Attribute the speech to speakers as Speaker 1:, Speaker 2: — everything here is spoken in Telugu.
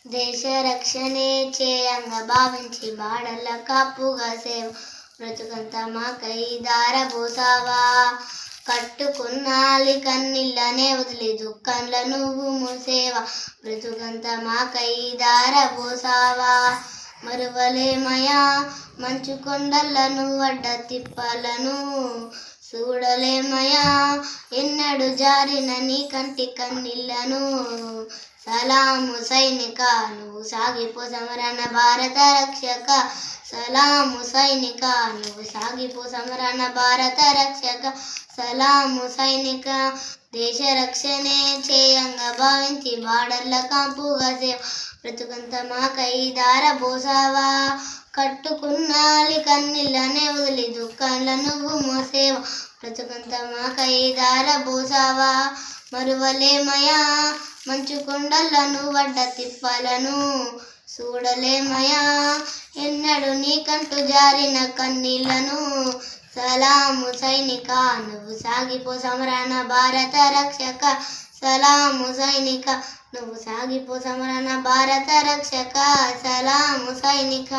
Speaker 1: దేశ రక్షణే చేయంగా భావించి బాడల కాపుగా సేవ బ్రతుకంత మాకై దారబోసావా. కట్టుకున్నాలి కన్నీళ్ళనే వదిలి దుఃఖంల నువ్వు మూసేవా బ్రతుకంత మాకై దారబోసావా. మరువలేమయా మంచు కొండలను వడ్డ తిప్పలను చూడలేమయా ఎన్నడు జారిన నీ కంటి కన్నీళ్ళను. సలాము సైనిక నువ్వు సాగిపో సమరణ భారత రక్షక. సలాము సైనిక నువ్వు సాగిపో సమరణ భారత రక్షక. సలాము సైనిక దేశ రక్షణే చేయంగా భావించి బార్డర్ల కాపుగా సేవ బ్రతుకంత మాకై దారబోసావా. కట్టుకున్నాలి కన్నీళ్ళనే వదిలి దుఃఖంల నువ్వు మోసేవా బ్రతుకంత మాకై దారబోసావా. మరువలేమయా మంచు కొండలను వడ్డ తిప్పలను చూడలేమయా ఎన్నడు నీకంటూ జారిన కన్నీళ్ళను. సలాము సైనిక నువ్వు సాగిపో సమరణ భారత రక్షక. సలాము సైనిక నువ్వు సాగిపో సమరణ భారత రక్షక. సలాము సైనిక.